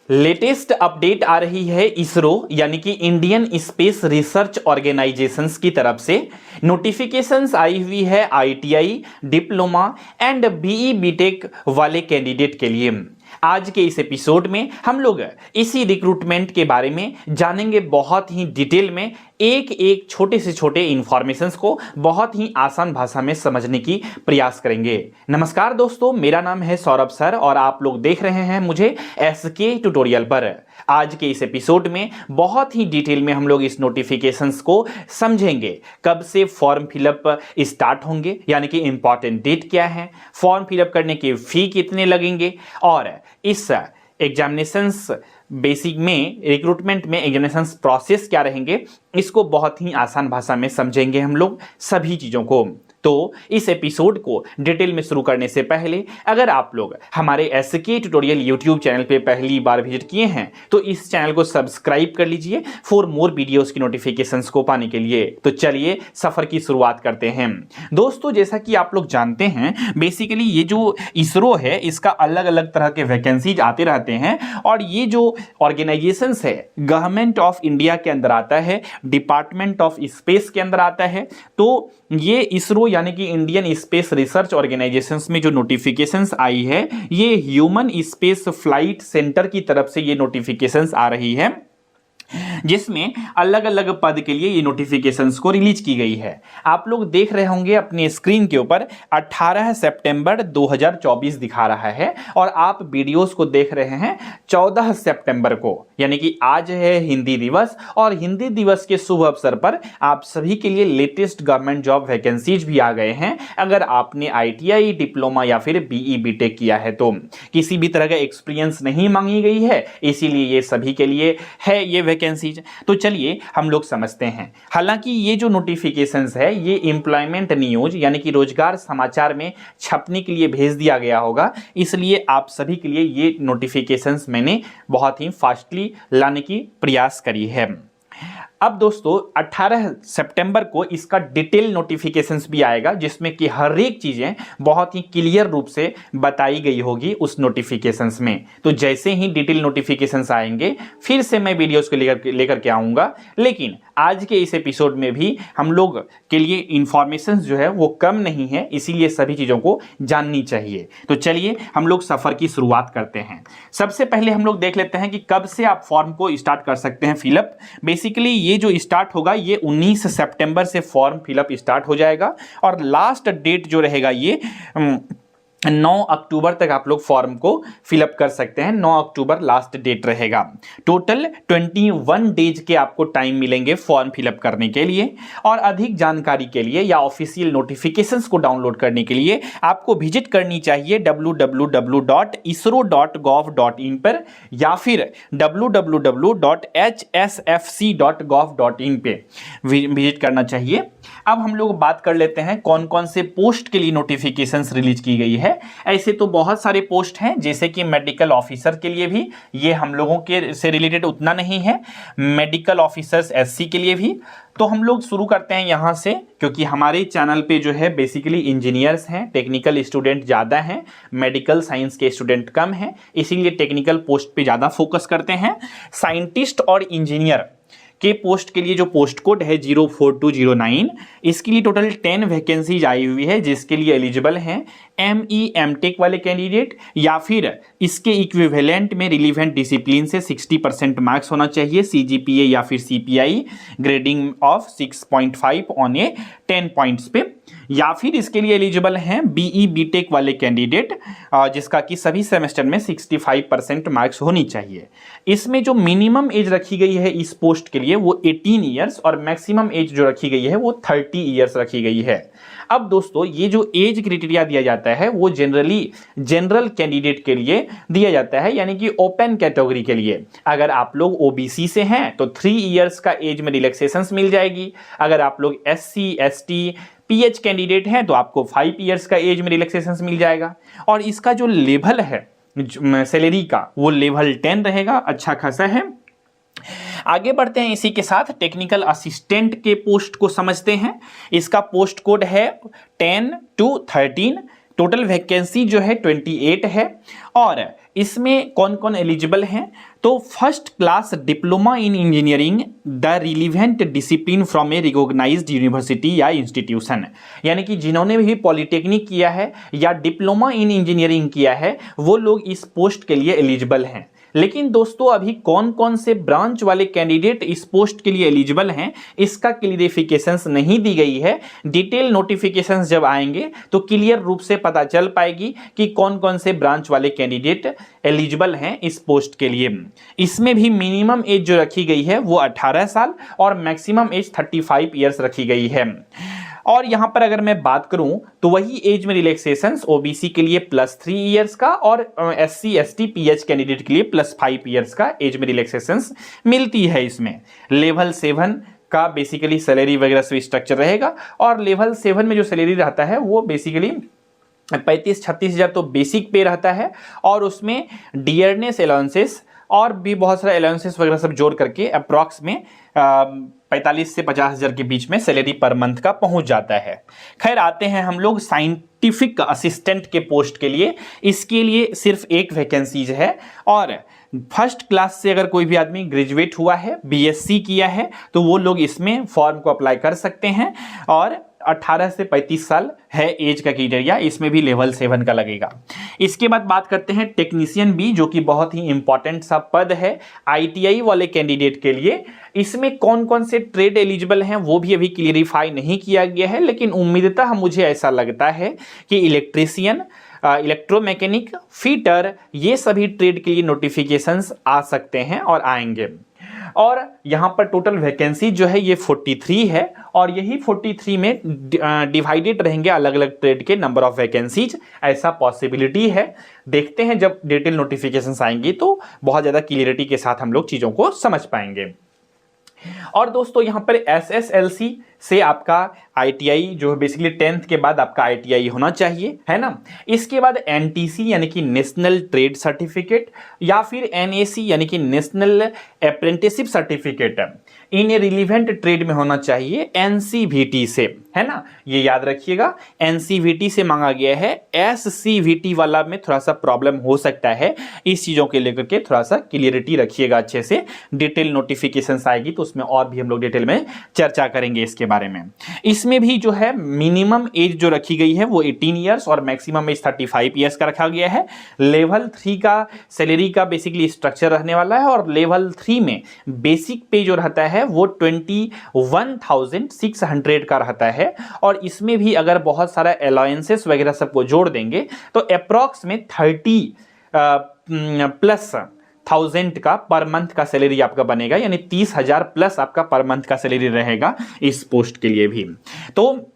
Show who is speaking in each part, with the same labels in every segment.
Speaker 1: Latest update आ रही है इसरो यानी कि इंडियन स्पेस रिसर्च ऑर्गेनाइजेशंस की तरफ से नोटिफिकेशंस आई हुई है ITI, diploma and BE BTech वाले कैंडिडेट के लिए। आज के इस एपिसोड में हम लोग इसी रिक्रूटमेंट के बारे में जानेंगे बहुत ही डिटेल में, एक एक छोटे से छोटे इंफॉर्मेशंस को बहुत ही आसान भाषा में समझने की प्रयास करेंगे। नमस्कार दोस्तों, मेरा नाम है सौरभ सर और आप लोग देख रहे हैं मुझे एसके ट्यूटोरियल पर। आज के इस एपिसोड में बहुत ही डिटेल में हम लोग इस नोटिफिकेशंस को समझेंगे। कब से फॉर्म फिलअप स्टार्ट होंगे यानी कि इंपॉर्टेंट डेट क्या है, फॉर्म फिलअप करने के फी कितने लगेंगे और इस एग्जामिनेशंस बेसिक में रिक्रूटमेंट में एग्जामिनेशंस प्रोसेस क्या रहेंगे, इसको बहुत ही आसान भाषा में समझेंगे हम लोग सभी चीज़ों को। तो इस एपिसोड को डिटेल में शुरू करने से पहले अगर आप लोग हमारे एसके ट्यूटोरियल यूट्यूब चैनल पे पहली बार विजिट किए हैं तो इस चैनल को सब्सक्राइब कर लीजिए फॉर मोर वीडियोस की नोटिफिकेशंस को पाने के लिए। तो चलिए सफ़र की शुरुआत करते हैं। दोस्तों, जैसा कि आप लोग जानते हैं बेसिकली ये जो इसरो है इसका अलग अलग तरह के वैकेंसीज आते रहते हैं और ये जो ऑर्गेनाइजेशंस है गवर्नमेंट ऑफ इंडिया के अंदर आता है, डिपार्टमेंट ऑफ स्पेस के अंदर आता है। तो ये इसरो यानी कि इंडियन स्पेस रिसर्च ऑर्गेनाइजेशंस में जो नोटिफिकेशंस आई है ये ह्यूमन स्पेस फ्लाइट सेंटर की तरफ से ये नोटिफिकेशंस आ रही है, जिसमें अलग अलग पद के लिए ये नोटिफिकेशंस को रिलीज की गई है। आप लोग देख रहे होंगे अपने स्क्रीन के ऊपर 18 सितंबर 2024 दिखा रहा है और आप वीडियोस को देख रहे हैं 14 सितंबर को, यानी कि आज है हिंदी दिवस और हिंदी दिवस के शुभ अवसर पर आप सभी के लिए लेटेस्ट गवर्नमेंट जॉब वैकेंसीज भी आ गए हैं। अगर आपने आईटीआई, डिप्लोमा या फिर बीई बीटेक किया है तो किसी भी तरह का एक्सपीरियंस नहीं मांगी गई है, इसीलिए ये सभी के लिए है ये वैकेंसीज। तो चलिए हम लोग समझते हैं। हालांकि ये जो नोटिफिकेशंस है ये एम्प्लॉयमेंट न्यूज यानी कि रोजगार समाचार में छपने के लिए भेज दिया गया होगा, इसलिए आप सभी के लिए ये नोटिफिकेशंस मैंने बहुत ही फास्टली लाने की प्रयास करी है। अब दोस्तों 18 सितंबर को इसका डिटेल नोटिफिकेशंस भी आएगा जिसमें कि हर एक चीज़ें बहुत ही क्लियर रूप से बताई गई होगी उस नोटिफिकेशंस में। तो जैसे ही डिटेल नोटिफिकेशंस आएंगे फिर से मैं वीडियोस को लेकर के आऊँगा, लेकिन आज के इस एपिसोड में भी हम लोग के लिए इंफॉर्मेशन जो है वो कम नहीं है, इसीलिए सभी चीज़ों को जाननी चाहिए। तो चलिए हम लोग सफ़र की शुरुआत करते हैं। सबसे पहले हम लोग देख लेते हैं कि कब से आप फॉर्म को स्टार्ट कर सकते हैं फिलअप। बेसिकली ये जो स्टार्ट होगा ये 19 सितंबर से फॉर्म फिलअप स्टार्ट हो जाएगा और लास्ट डेट जो रहेगा ये 9 अक्टूबर तक आप लोग फॉर्म को फिलअप कर सकते हैं। 9 अक्टूबर लास्ट डेट रहेगा। टोटल 21 डेज के आपको टाइम मिलेंगे फॉर्म फिलअप करने के लिए और अधिक जानकारी के लिए या ऑफिशियल नोटिफिकेशंस को डाउनलोड करने के लिए आपको विजिट करनी चाहिए www.isro.gov.in पर या फिर www.hsfc.gov.in पे विजिट करना चाहिए। अब हम लोग बात कर लेते हैं कौन कौन से पोस्ट के लिए नोटिफिकेशंस रिलीज की गई है। ऐसे तो बहुत सारे पोस्ट हैं, जैसे कि मेडिकल ऑफिसर के लिए भी, ये हम लोगों के से रिलेटेड उतना नहीं है, मेडिकल ऑफिसर्स एससी के लिए भी। तो हम लोग शुरू करते हैं यहाँ से, क्योंकि हमारे चैनल पे जो है बेसिकली इंजीनियर्स हैं, टेक्निकल स्टूडेंट ज़्यादा हैं, मेडिकल साइंस के स्टूडेंट कम हैं, इसीलिए टेक्निकल पोस्ट पे ज़्यादा फोकस करते हैं। साइंटिस्ट और इंजीनियर के पोस्ट के लिए जो पोस्ट कोड है 04209, इसके लिए टोटल 10 वैकेंसीज आई हुई है, जिसके लिए एलिजिबल हैं एमटेक वाले कैंडिडेट या फिर इसके इक्विवेलेंट में रिलीवेंट डिसिप्लिन से 60% मार्क्स होना चाहिए, सीजीपीए या फिर CPI grading of 6.5 on A 10 points पे, या फिर इसके लिए एलिजिबल हैं बीई बीटेक वाले कैंडिडेट जिसका कि सभी सेमेस्टर में 65% मार्क्स होनी चाहिए। इसमें जो मिनिमम एज रखी गई है इस पोस्ट के लिए वो 18 ईयर्स और मैक्सिमम एज जो रखी गई है वो 30 ईयर्स रखी गई है। अब दोस्तों ये जो एज क्राइटेरिया दिया जाता है वो जनरल कैंडिडेट के लिए दिया जाता है, यानी कि ओपन कैटेगरी के लिए। अगर आप लोग ओबीसी से हैं तो 3 ईयर्स का एज में रिलैक्सेशंस मिल जाएगी। अगर आप लोग एससी एसटी पीएच कैंडिडेट हैं तो आपको 5 ईयर्स का एज में रिलैक्सेशंस मिल जाएगा। और इसका जो लेवल है सैलरी का वो लेवल 10 रहेगा, अच्छा खासा है। आगे बढ़ते हैं, इसी के साथ टेक्निकल असिस्टेंट के पोस्ट को समझते हैं। इसका पोस्ट कोड है 10 to 13। टोटल वैकेंसी जो है 28 है। और इसमें कौन कौन एलिजिबल हैं, तो first class diploma in engineering the relevant discipline from a recognised university या इंस्टीट्यूशन, यानी कि जिन्होंने भी पॉलिटेक्निक किया है या डिप्लोमा इन इंजीनियरिंग किया है वो लोग इस पोस्ट के लिए एलिजिबल हैं। लेकिन दोस्तों अभी कौन कौन से ब्रांच वाले कैंडिडेट इस पोस्ट के लिए एलिजिबल हैं इसका क्लियरिफिकेशंस नहीं दी गई है। डिटेल नोटिफिकेशंस जब आएंगे तो क्लियर रूप से पता चल पाएगी कि कौन कौन से ब्रांच वाले कैंडिडेट एलिजिबल हैं इस पोस्ट के लिए। इसमें भी मिनिमम एज जो रखी गई है वो 18 साल और मैक्सिमम एज 35 ईयर्स रखी गई है। और यहां पर अगर मैं बात करूं तो वही एज में रिलैक्सेशंस ओबीसी के लिए +3 इयर्स का और SC ST PH कैंडिडेट के लिए +5 इयर्स का एज में रिलैक्सेशंस मिलती है। इसमें लेवल 7 का बेसिकली सैलरी वगैरह से स्ट्रक्चर रहेगा और लेवल 7 में जो सैलरी रहता है वो बेसिकली 35-36 हज़ार तो बेसिक पे रहता है और उसमें डियरनेस अलाउंसेस और भी बहुत सारे अलाउंसेस वगैरह सब जोड़ करके अप्रॉक्स में 45 से 50 हज़ार के बीच में सैलरी पर मंथ का पहुंच जाता है। खैर आते हैं हम लोग साइंटिफिक असिस्टेंट के पोस्ट के लिए। इसके लिए सिर्फ एक वैकेंसीज है और फर्स्ट क्लास से अगर कोई भी आदमी ग्रेजुएट हुआ है, BSc किया है, तो वो लोग इसमें फॉर्म को अप्लाई कर सकते हैं और 18 से 35 साल है एज का क्राइटेरिया, इसमें भी लेवल 7 का लगेगा। इसके बाद बात करते हैं टेक्नीशियन बी, जो कि बहुत ही इंपॉर्टेंट सा पद है ITI वाले कैंडिडेट के लिए। इसमें कौन कौन से ट्रेड एलिजिबल हैं वो भी अभी क्लियरिफाई नहीं किया गया है, लेकिन उम्मीदतः मुझे ऐसा लगता है कि इलेक्ट्रीशियन, इलेक्ट्रोमैकेनिक, फिटर, ये सभी ट्रेड के लिए नोटिफिकेशंस आ सकते हैं और आएंगे। और यहां पर टोटल वैकेंसी जो है ये 43 है और यही 43 में डिवाइडेड रहेंगे अलग अलग ट्रेड के नंबर ऑफ वैकेंसीज, ऐसा पॉसिबिलिटी है। देखते हैं जब डिटेल नोटिफिकेशंस आएंगी तो बहुत ज़्यादा क्लियरिटी के साथ हम लोग चीज़ों को समझ पाएंगे। और दोस्तों यहाँ पर SSLC से आपका ITI जो है बेसिकली 10th के बाद आपका ITI होना चाहिए, है ना। इसके बाद NTC यानी कि नेशनल ट्रेड सर्टिफिकेट या फिर NAC यानी कि national apprenticeship certificate in relevant trade में होना चाहिए NCVT से, है ना, ये याद रखिएगा। NCVT से मांगा गया है, SCVT वाला में थोड़ा सा प्रॉब्लम हो सकता है, इस चीज़ों के लेकर के थोड़ा सा क्लियरिटी रखिएगा अच्छे से। डिटेल नोटिफिकेशंस आएगी तो उसमें और भी हम लोग डिटेल में चर्चा करेंगे इसके बारे में। इसमें भी जो है मिनिमम एज जो रखी गई है वो 18 इयर्स और मैक्सिमम एज 35 इयर्स का रखा गया है। लेवल 3 का सैलरी का बेसिकली स्ट्रक्चर रहने वाला है और लेवल 3 में बेसिक पे जो रहता है वो 21,600 का रहता है और इसमें भी अगर बहुत सारा अलाउंसेस वगैरह सबको जोड़ देंगे तो अप्रॉक्स में 30,000+ का पर मंथ का सैलरी आपका बनेगा, यानी 30,000+ आपका पर मंथ का सैलरी रहेगा इस पोस्ट के लिए भी। तो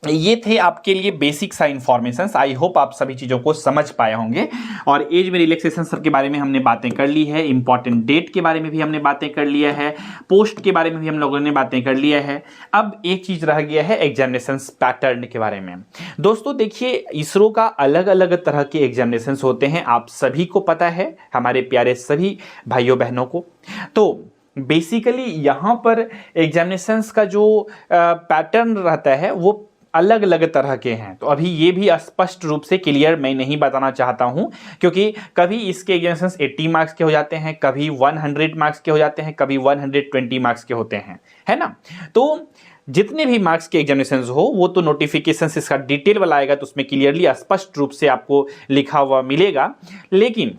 Speaker 1: ये थे आपके लिए बेसिक सा इंफॉर्मेशंस। आई होप आप सभी चीज़ों को समझ पाए होंगे। और एज में रिलैक्सेशन सर के बारे में हमने बातें कर ली है, इंपॉर्टेंट डेट के बारे में भी हमने बातें कर लिया है, पोस्ट के बारे में भी हम लोगों ने बातें कर लिया है। अब एक चीज़ रह गया है एग्जामिनेशन पैटर्न के बारे में। दोस्तों देखिए, इसरो का अलग अलग तरह के एग्जामिनेशन होते हैं, आप सभी को पता है, हमारे प्यारे सभी भाइयों बहनों को। तो बेसिकली यहाँ पर एग्जामिनेशंस का जो पैटर्न रहता है वो अलग अलग तरह के हैं। तो अभी ये भी स्पष्ट रूप से क्लियर मैं नहीं बताना चाहता हूं, क्योंकि कभी इसके एग्जामिनेशंस 80 मार्क्स के हो जाते हैं, कभी 100 मार्क्स के हो जाते हैं, कभी 120 मार्क्स के होते हैं, है ना। तो जितने भी मार्क्स के एग्जामिनेशंस हो वो तो नोटिफिकेशन इसका डिटेल वाला आएगा तो उसमें क्लियरली स्पष्ट रूप से आपको लिखा हुआ मिलेगा। लेकिन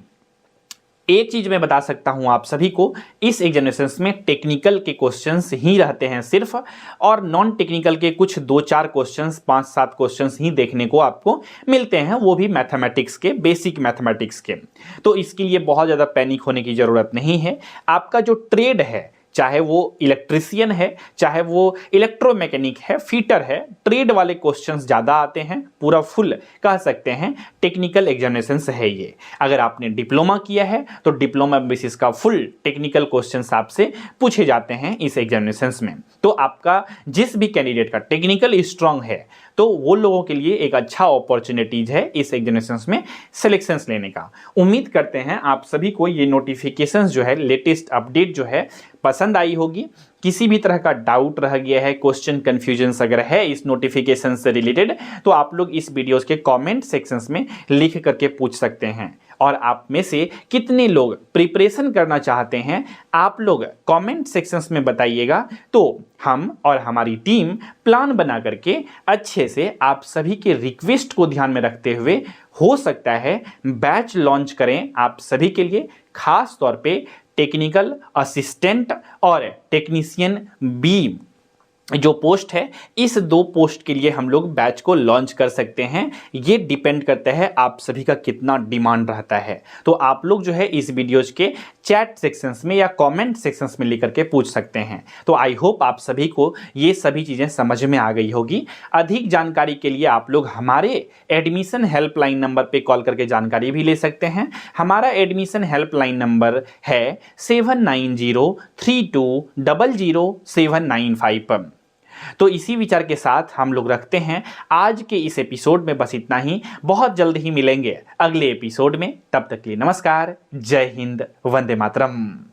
Speaker 1: एक चीज मैं बता सकता हूं आप सभी को, इस एग्जामिनेशंस में टेक्निकल के क्वेश्चंस ही रहते हैं सिर्फ, और नॉन टेक्निकल के कुछ 2-4 क्वेश्चंस, 5-7 क्वेश्चंस ही देखने को आपको मिलते हैं, वो भी मैथमेटिक्स के, बेसिक मैथमेटिक्स के। तो इसके लिए बहुत ज़्यादा पैनिक होने की ज़रूरत नहीं है। आपका जो ट्रेड है, चाहे वो इलेक्ट्रीशियन है, चाहे वो इलेक्ट्रोमैकेनिक है, फिटर है, ट्रेड वाले क्वेश्चंस ज़्यादा आते हैं, पूरा फुल कह सकते हैं टेक्निकल एग्जामिनेशंस है ये। अगर आपने डिप्लोमा किया है तो डिप्लोमा बेसिस का फुल टेक्निकल क्वेश्चंस आपसे पूछे जाते हैं इस एग्जामिनेशंस में। तो आपका जिस भी कैंडिडेट का टेक्निकल स्ट्रांग है तो वो लोगों के लिए एक अच्छा अपॉर्चुनिटीज है इस एग्जामिनेशंस में सिलेक्शंस लेने का। उम्मीद करते हैं आप सभी को ये नोटिफिकेशंस जो है, लेटेस्ट अपडेट जो है पसंद आई होगी। किसी भी तरह का डाउट रह गया है, क्वेश्चन कंफ्यूजन्स अगर है इस नोटिफिकेशन से रिलेटेड, तो आप लोग इस वीडियोस के कमेंट सेक्शंस में लिख करके पूछ सकते हैं। और आप में से कितने लोग प्रिपरेशन करना चाहते हैं, आप लोग कमेंट सेक्शंस में बताइएगा, तो हम और हमारी टीम प्लान बना करके अच्छे से आप सभी के रिक्वेस्ट को ध्यान में रखते हुए हो सकता है बैच लॉन्च करें आप सभी के लिए, खास तौर पे टेक्निकल असिस्टेंट और टेक्नीशियन बी जो पोस्ट है, इस 2 पोस्ट के लिए हम लोग बैच को लॉन्च कर सकते हैं। ये डिपेंड करता है आप सभी का कितना डिमांड रहता है। तो आप लोग जो है इस वीडियोज के चैट सेक्शंस में या कमेंट सेक्शंस में लेकर के पूछ सकते हैं। तो आई होप आप सभी को ये सभी चीज़ें समझ में आ गई होगी। अधिक जानकारी के लिए आप लोग हमारे एडमिशन हेल्पलाइन नंबर पे कॉल करके जानकारी भी ले सकते हैं। हमारा एडमिशन हेल्पलाइन नंबर है 7903200795। तो इसी विचार के साथ हम लोग रखते हैं आज के इस एपिसोड में बस इतना ही। बहुत जल्द ही मिलेंगे अगले एपिसोड में। तब तक के लिए नमस्कार, जय हिंद, वंदे मातरम।